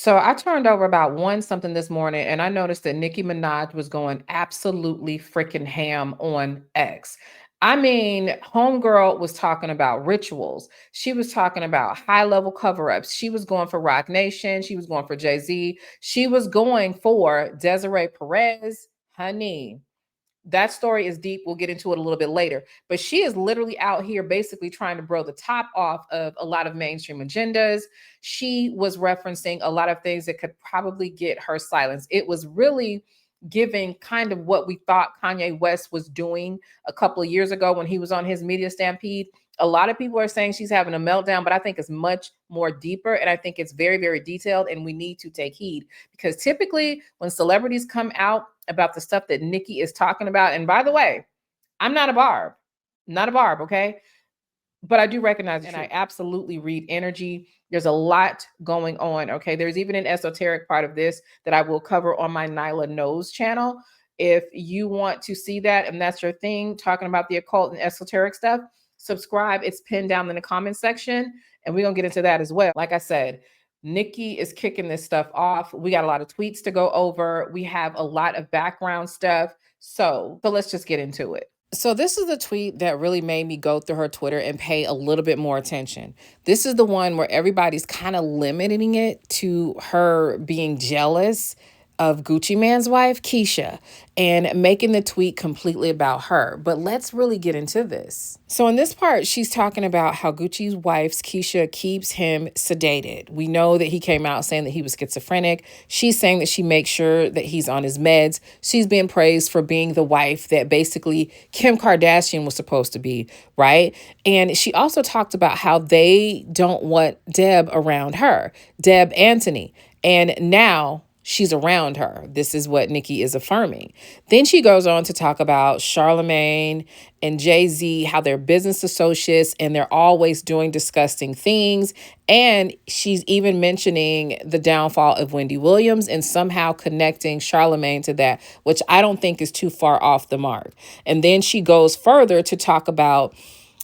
So I turned over about one something this morning and I noticed that Nicki Minaj was going absolutely freaking ham on X. I mean, Homegirl was talking about rituals. She was talking about high level cover ups. She was going for Rock Nation. She was going for Jay-Z. She was going for Desiree Perez. Honey, that story is deep. We'll get into it a little bit later. But she is literally out here basically trying to blow the top off of a lot of mainstream agendas. She was referencing a lot of things that could probably get her silenced. It was really giving kind of what we thought Kanye West was doing a couple of years ago when he was on his media stampede. A lot of people are saying she's having a meltdown, but I think it's much more deeper. And I think it's very, very detailed. And we need to take heed because typically when celebrities come out about the stuff that Nicki is talking about, and by the way, I'm not a barb, okay? But I do recognize and I absolutely read energy. There's a lot going on, okay? There's even an esoteric part of this that I will cover on my Nylah Knows channel. If you want to see that and that's your thing, talking about the occult and esoteric stuff, subscribe. It's pinned down in the comment section, and we're gonna get into that as well. Like I said, Nicki is kicking this stuff off. We got a lot of tweets to go over. We have a lot of background stuff. So let's just get into it. So this is the tweet that really made me go through her Twitter and pay a little bit more attention. This is the one where everybody's kind of limiting it to her being jealous of Gucci Mane's wife, Keyshia, and making the tweet completely about her. But let's really get into this. So in this part, she's talking about how Gucci's wife's Keyshia keeps him sedated. We know that he came out saying that he was schizophrenic. She's saying that she makes sure that he's on his meds. She's being praised for being the wife that basically Kim Kardashian was supposed to be, right? And she also talked about how they don't want Deb around her, Deb Anthony. And now she's around her. This is what Nicki is affirming. Then she goes on to talk about Charlemagne and Jay-Z, how they're business associates and they're always doing disgusting things. And she's even mentioning the downfall of Wendy Williams and somehow connecting Charlemagne to that, which I don't think is too far off the mark. And then she goes further to talk about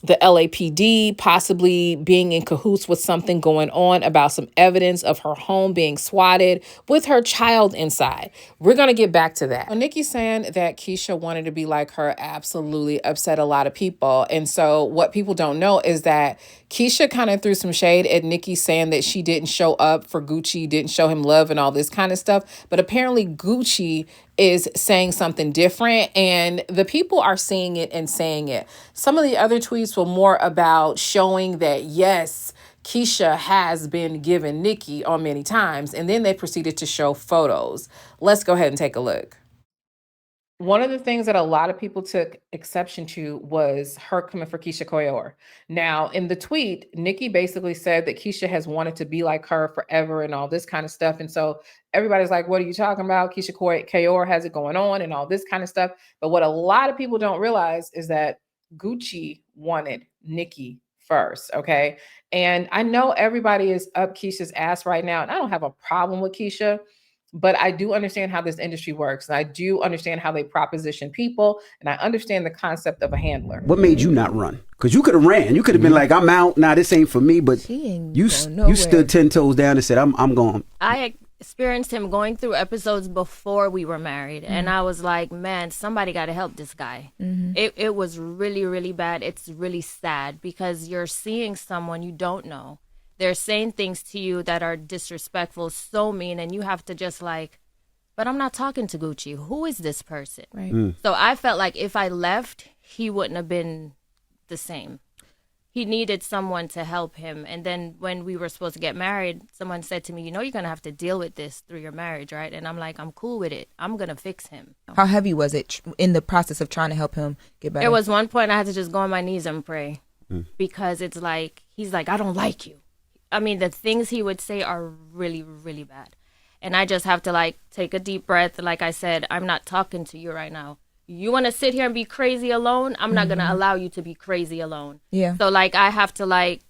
the LAPD possibly being in cahoots with something going on about some evidence of her home being swatted with her child inside. We're going to get back to that. Nicki saying that Keyshia wanted to be like her absolutely upset a lot of people. And so what people don't know is that Keyshia kind of threw some shade at Nicki saying that she didn't show up for Gucci, didn't show him love and all this kind of stuff. But apparently Gucci is saying something different and the people are seeing it and saying it. Some of the other tweets were more about showing that, yes, Keyshia has been given Nicki on many times. And then they proceeded to show photos. Let's go ahead and take a look. One of the things that a lot of people took exception to was her coming for Keyshia Ka'oir. Now, in the tweet, Nicki basically said that Keyshia has wanted to be like her forever and all this kind of stuff. And so everybody's like, what are you talking about? Keyshia Ka'oir has it going on and all this kind of stuff. But what a lot of people don't realize is that Gucci wanted Nicki first, okay? And I know everybody is up Keisha's ass right now, and I don't have a problem with Keyshia. But I do understand how this industry works. And I do understand how they proposition people. And I understand the concept of a handler. What made you not run? Because you could have ran. You could have been like, I'm out. Nah, this ain't for me. But you stood 10 toes down and said, I'm going. I experienced him going through episodes before we were married. And I was like, man, somebody got to help this guy. It was really, really bad. It's really sad because you're seeing someone you don't know. They're saying things to you that are disrespectful, so mean, and you have to just like, but I'm not talking to Gucci. Who is this person? Right. So I felt like if I left, he wouldn't have been the same. He needed someone to help him. And then when we were supposed to get married, someone said to me, you know, you're going to have to deal with this through your marriage, right? And I'm like, I'm cool with it. I'm going to fix him. How heavy was it in the process of trying to help him get better? There was one point I had to just go on my knees and pray because it's like, he's like, I don't like you. I mean, the things he would say are really, really bad. And I just have to like take a deep breath. Like I said, I'm not talking to you right now. You want to sit here and be crazy alone? I'm not going to allow you to be crazy alone. Yeah. So like I have to like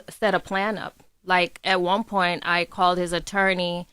set a plan up. Like at one point I called his attorney.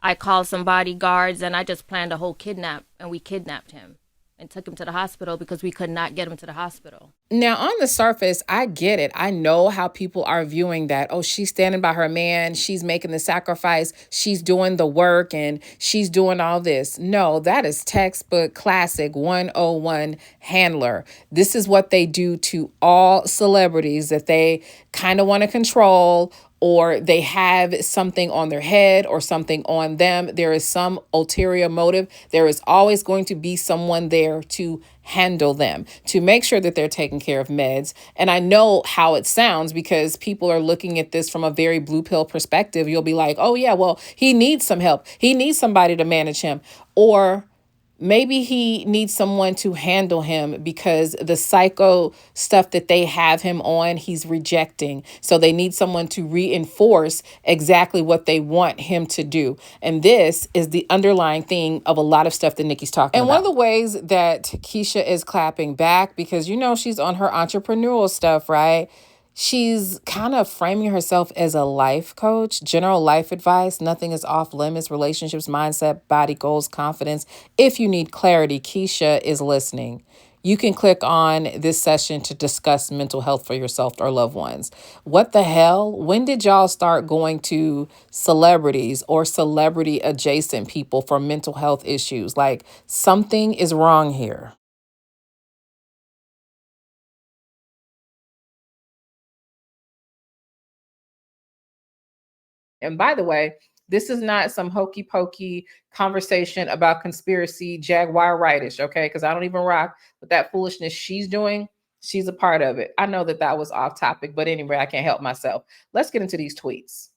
I called some bodyguards and I just planned a whole kidnap and we kidnapped him. and took him to the hospital because we could not get him to the hospital. Now, on the surface, I get it. I know how people are viewing that. Oh, she's standing by her man. She's making the sacrifice. She's doing the work and she's doing all this. No, that is textbook classic 101 handler. This is what they do to all celebrities that they kind of want to control, or they have something on their head or something on them. There is some ulterior motive. There is always going to be someone there to handle them, to make sure that they're taking care of meds. And I know how it sounds because people are looking at this from a very blue pill perspective. You'll be like, oh yeah, well, he needs some help. He needs somebody to manage him. Or maybe he needs someone to handle him because the psycho stuff that they have him on, he's rejecting. So they need someone to reinforce exactly what they want him to do. And this is the underlying thing of a lot of stuff that Nicki's talking about. And one of the ways that Keyshia is clapping back, because you know she's on her entrepreneurial stuff, right? She's kind of framing herself as a life coach, general life advice. Nothing is off limits, relationships, mindset, body goals, confidence. If you need clarity, Keyshia is listening. You can click on this session to discuss mental health for yourself or loved ones. What the hell? When did y'all start going to celebrities or celebrity adjacent people for mental health issues? Like, something is wrong here. And by the way, this is not some hokey pokey conversation about conspiracy jaguar-rightish, okay? Because I don't even rock with that foolishness she's doing. She's a part of it. I know that that was off topic, but anyway, I can't help myself. Let's get into these tweets.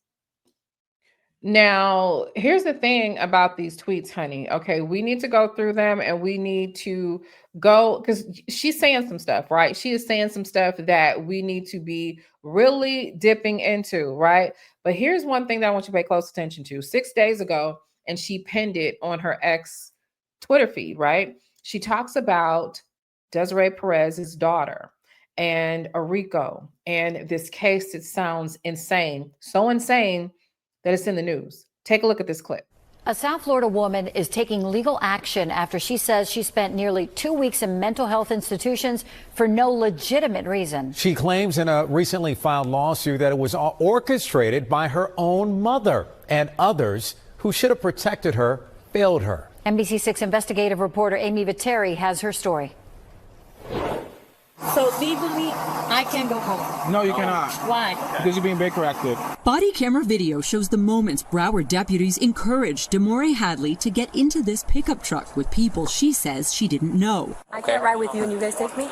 Now, here's the thing about these tweets, honey. Okay, we need to go through them and we need to go, because she's saying some stuff, right? She is saying some stuff that we need to be really dipping into, right? But here's one thing that I want you to pay close attention to. 6 days ago, and she pinned it on her ex Twitter feed, right? She talks about Desiree Perez's daughter and Arico and this case that sounds insane, so insane that it's in the news. Take a look at this clip. A South Florida woman is taking legal action after she says she spent nearly 2 weeks in mental health institutions for no legitimate reason. She claims in a recently filed lawsuit that it was orchestrated by her own mother, and others who should have protected her failed her. NBC6 investigative reporter Amy Viteri has her story. So legally, I can't go home. No, you cannot. Why? Because you're being Baker acted. Body camera video shows the moments Broward deputies encouraged Demore Hadley to get into this pickup truck with people she says she didn't know. I can't ride with you and you guys take me?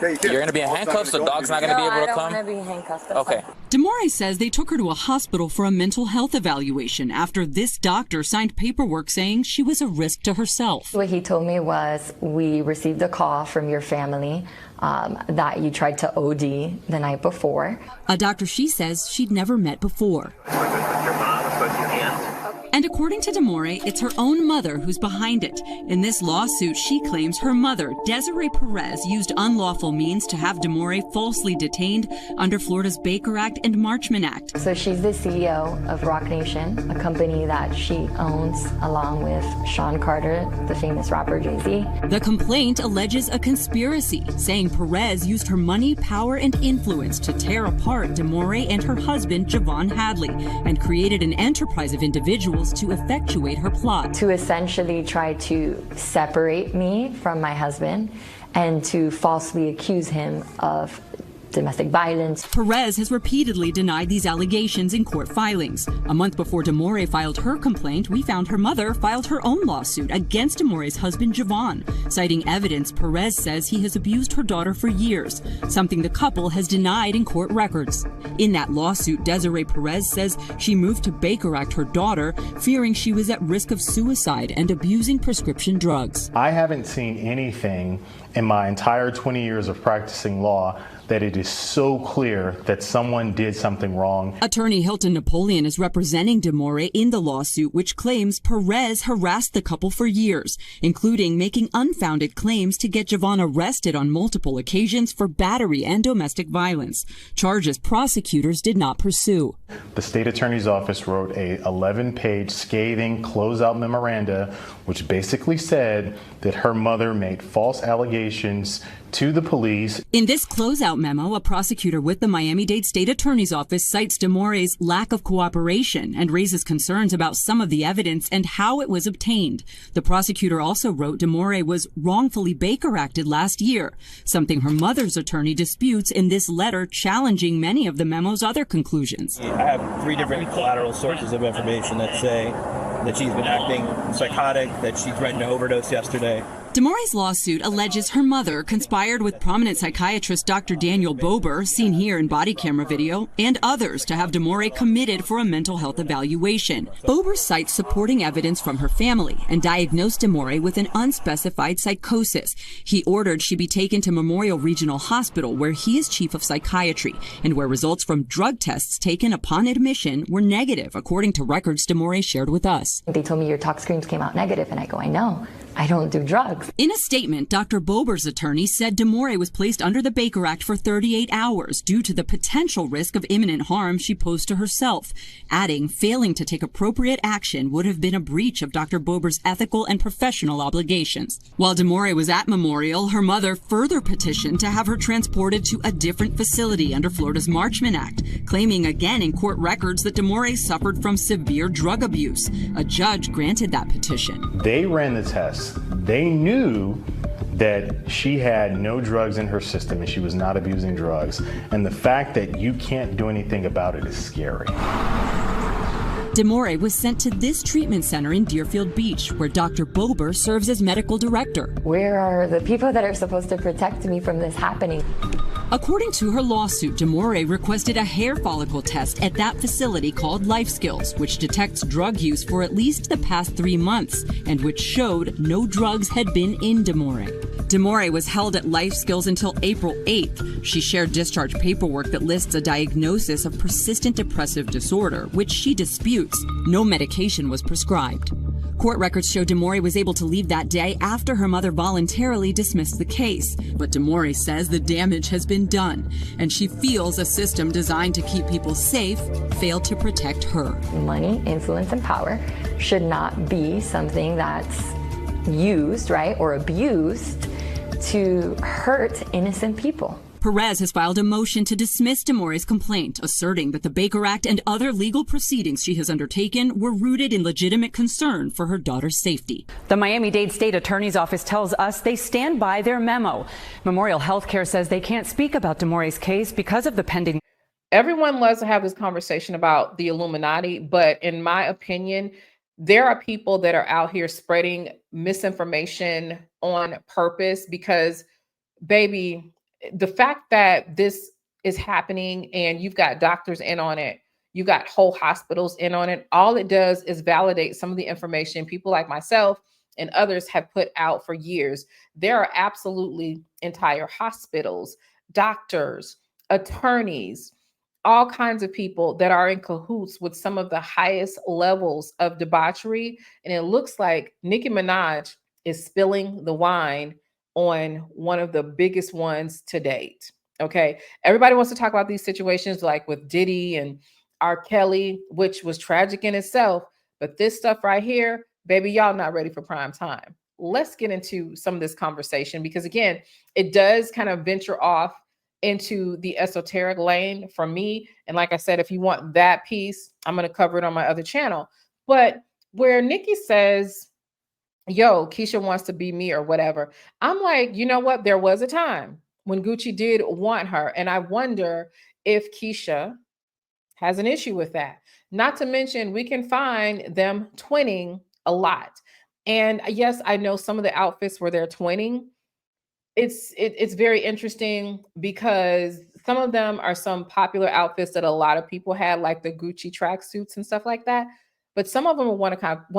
You're going to be in handcuffs, so dog's not going to be able to come? I don't want to be in handcuffs. Okay. Demore says they took her to a hospital for a mental health evaluation after this doctor signed paperwork saying she was a risk to herself. What he told me was, we received a call from your family that you tried to OD the night before. A doctor she says she'd never met before. And according to Demore, it's her own mother who's behind it. In this lawsuit, she claims her mother, Desiree Perez, used unlawful means to have Demore falsely detained under Florida's Baker Act and Marchman Act. So she's the CEO of Rock Nation, a company that she owns along with Sean Carter, the famous rapper Jay-Z. The complaint alleges a conspiracy, saying Perez used her money, power, and influence to tear apart Demore and her husband, Javon Hadley, and created an enterprise of individuals to effectuate her plot. To essentially try to separate me from my husband and to falsely accuse him of domestic violence. Perez has repeatedly denied these allegations in court filings. A month before Demore filed her complaint, we found her mother filed her own lawsuit against Demore's husband, Javon. Citing evidence, Perez says he has abused her daughter for years, something the couple has denied in court records. In that lawsuit, Desiree Perez says she moved to Baker Act her daughter, fearing she was at risk of suicide and abusing prescription drugs. I haven't seen anything in my entire 20 years of practicing law that it is so clear that someone did something wrong. Attorney Hilton Napoleon is representing DeMore in the lawsuit, which claims Perez harassed the couple for years, including making unfounded claims to get Javon arrested on multiple occasions for battery and domestic violence, charges prosecutors did not pursue. The state attorney's office wrote a 11-page scathing closeout memoranda, which basically said that her mother made false allegations to the police. In this closeout memo, a prosecutor with the Miami-Dade State Attorney's Office cites DeMore's lack of cooperation and raises concerns about some of the evidence and how it was obtained. The prosecutor also wrote DeMore was wrongfully Baker acted last year, something her mother's attorney disputes in this letter, challenging many of the memo's other conclusions. I have 3 different collateral sources of information that say that she's been acting psychotic, that she threatened to overdose yesterday. DeMore's lawsuit alleges her mother conspired with prominent psychiatrist Dr. Daniel Bober, seen here in body camera video, and others to have DeMore committed for a mental health evaluation. Bober cites supporting evidence from her family and diagnosed DeMore with an unspecified psychosis. He ordered she be taken to Memorial Regional Hospital, where he is chief of psychiatry, and where results from drug tests taken upon admission were negative, according to records DeMore shared with us. They told me your tox screens came out negative, and I go, I know. I don't do drugs. In a statement, Dr. Bober's attorney said DeMore was placed under the Baker Act for 38 hours due to the potential risk of imminent harm she posed to herself, adding failing to take appropriate action would have been a breach of Dr. Bober's ethical and professional obligations. While DeMore was at Memorial, her mother further petitioned to have her transported to a different facility under Florida's Marchman Act, claiming again in court records that DeMore suffered from severe drug abuse. A judge granted that petition. They ran the test. They knew that she had no drugs in her system and she was not abusing drugs. And the fact that you can't do anything about it is scary. DeMore was sent to this treatment center in Deerfield Beach, where Dr. Bober serves as medical director. Where are the people that are supposed to protect me from this happening? According to her lawsuit, DeMore requested a hair follicle test at that facility called Life Skills, which detects drug use for at least the past 3 months, and which showed no drugs had been in DeMore. DeMore was held at Life Skills until April 8th. She shared discharge paperwork that lists a diagnosis of persistent depressive disorder, which she disputes. No medication was prescribed. Court records show DeMore was able to leave that day after her mother voluntarily dismissed the case. But DeMore says the damage has been done, and she feels a system designed to keep people safe failed to protect her. Money, influence, and power should not be something that's used, right, or abused to hurt innocent people. Perez has filed a motion to dismiss DeMore's complaint, asserting that the Baker Act and other legal proceedings she has undertaken were rooted in legitimate concern for her daughter's safety. The Miami-Dade State Attorney's Office tells us they stand by their memo. Memorial Healthcare says they can't speak about DeMore's case because of the pending. Everyone loves to have this conversation about the Illuminati, but in my opinion, there are people that are out here spreading misinformation on purpose because, baby, the fact that this is happening and you've got doctors in on it, you got whole hospitals in on it, all it does is validate some of the information people like myself and others have put out for years. There are absolutely entire hospitals, doctors, attorneys, all kinds of people that are in cahoots with some of the highest levels of debauchery. And it looks like Nicki Minaj is spilling the wine on one of the biggest ones to date. Okay. Everybody wants to talk about these situations like with Diddy and R. Kelly, which was tragic in itself. But this stuff right here, baby, y'all not ready for prime time. Let's get into some of this conversation because, again, it does kind of venture off into the esoteric lane for me. And like I said, if you want that piece, I'm going to cover it on my other channel. But where Nicki says, yo, Keyshia wants to be me or whatever, I'm like, you know what? There was a time when Gucci did want her. And I wonder if Keyshia has an issue with that. Not to mention, we can find them twinning a lot. And yes, I know some of the outfits where they're twinning. It's very interesting because some of them are some popular outfits that a lot of people had, like the Gucci tracksuits and stuff like that. But some of them are one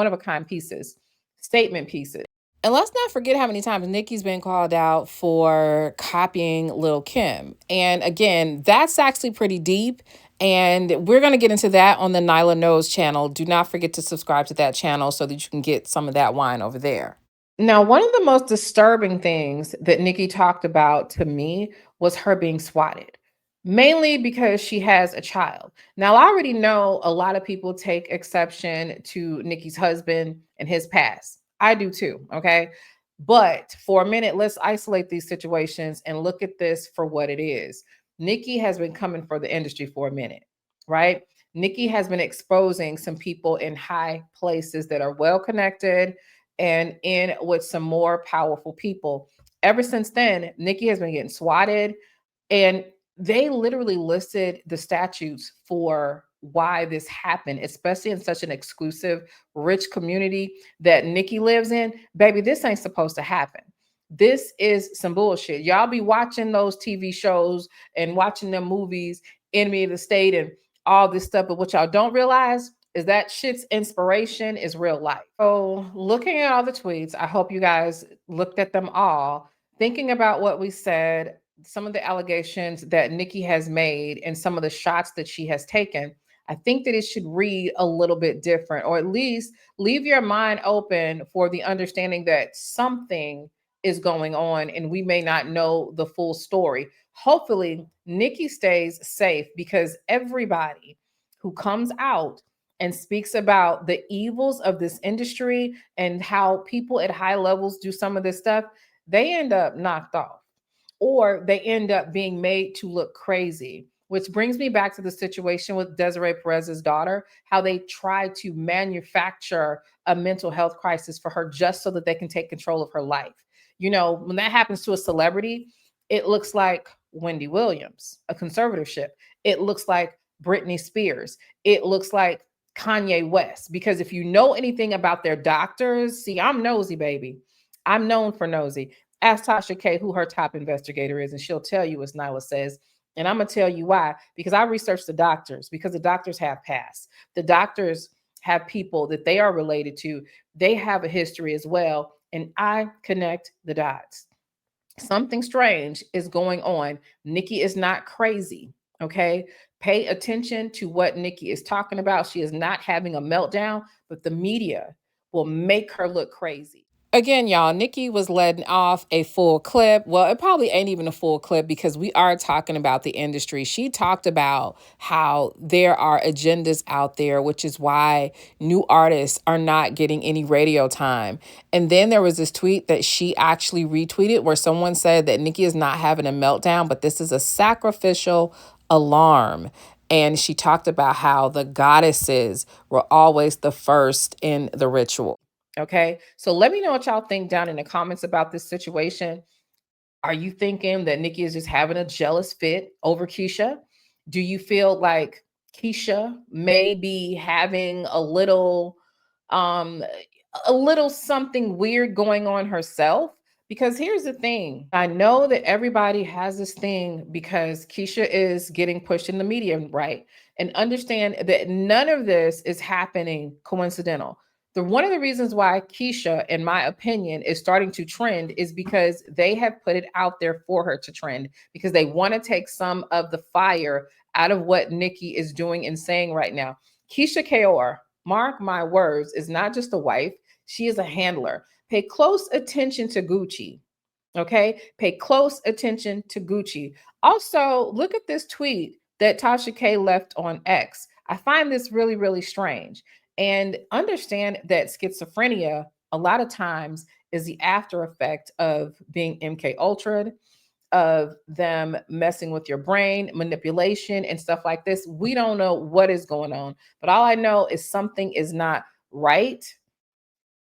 of a kind pieces, statement pieces. And let's not forget how many times Nicki's been called out for copying Lil' Kim. And again, that's actually pretty deep. And we're going to get into that on the Nylah Knows channel. Do not forget to subscribe to that channel so that you can get some of that wine over there. Now, one of the most disturbing things that Nicki talked about to me was her being swatted, mainly because she has a child. Now, I already know a lot of people take exception to Nicki's husband and his past. I do too, okay? But for a minute, let's isolate these situations and look at this for what it is. Nicki has been coming for the industry for a minute, right? Nicki has been exposing some people in high places that are well connected and in with some more powerful people. Ever since then, Nicki has been getting swatted, and they literally listed the statutes for why this happened, especially in such an exclusive, rich community that Nicki lives in. Baby, this ain't supposed to happen. This is some bullshit. Y'all be watching those TV shows and watching them movies, Enemy of the State and all this stuff, but what y'all don't realize is that shit's inspiration is real life. So looking at all the tweets, I hope you guys looked at them all, thinking about what we said, some of the allegations that Nicki has made and some of the shots that she has taken. I think that it should read a little bit different, or at least leave your mind open for the understanding that something is going on and we may not know the full story. Hopefully, Nicki stays safe, because everybody who comes out and speaks about the evils of this industry and how people at high levels do some of this stuff, they end up knocked off, or they end up being made to look crazy. Which brings me back to the situation with Desiree Perez's daughter, how they tried to manufacture a mental health crisis for her just so that they can take control of her life. You know, when that happens to a celebrity, it looks like Wendy Williams, a conservatorship. It looks like Britney Spears. It looks like Kanye West. Because if you know anything about their doctors, see, I'm nosy, baby. I'm known for nosy. Ask Tasha K who her top investigator is, and she'll tell you, as Nylah says. And I'm going to tell you why. Because I researched the doctors, because the doctors have past. The doctors have people that they are related to. They have a history as well. And I connect the dots. Something strange is going on. Nicki is not crazy, okay? Pay attention to what Nicki is talking about. She is not having a meltdown, but the media will make her look crazy. Again, y'all, Nicki was letting off a full clip. Well, it probably ain't even a full clip, because we are talking about the industry. She talked about how there are agendas out there, which is why new artists are not getting any radio time. And then there was this tweet that she actually retweeted where someone said that Nicki is not having a meltdown, but this is a sacrificial alarm. And she talked about how the goddesses were always the first in the ritual. Okay, so let me know what y'all think down in the comments about this situation. Are you thinking that Nicki is just having a jealous fit over Keyshia? Do you feel like Keyshia may be having a little something weird going on herself? Because here's the thing. I know that everybody has this thing because Keyshia is getting pushed in the media, right? And understand that none of this is happening coincidental. One of the reasons why Keyshia, in my opinion, is starting to trend is because they have put it out there for her to trend, because they want to take some of the fire out of what Nicki is doing and saying right now. Keyshia Kaur, mark my words, is not just a wife. She is a handler. Pay close attention to Gucci. Okay? Pay close attention to Gucci. Also, look at this tweet that Tasha K left on X. I find this really, really strange. And understand that schizophrenia, a lot of times, is the after effect of being MK Ultra'd, of them messing with your brain, manipulation, and stuff like this. We don't know what is going on, but all I know is something is not right.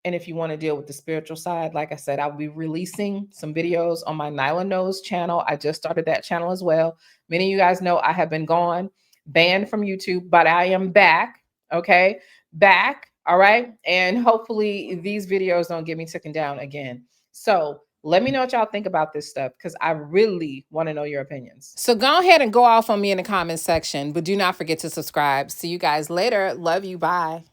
And if you want to deal with the spiritual side, like I said, I'll be releasing some videos on my Nylah Knows channel. I just started that channel as well. Many of you guys know I have been gone, banned from YouTube, but I am back. Okay, back. All right. And hopefully these videos don't get me taken down again. So let me know what y'all think about this stuff, because I really want to know your opinions. So go ahead and go off on me in the comment section, but do not forget to subscribe. See you guys later. Love you. Bye.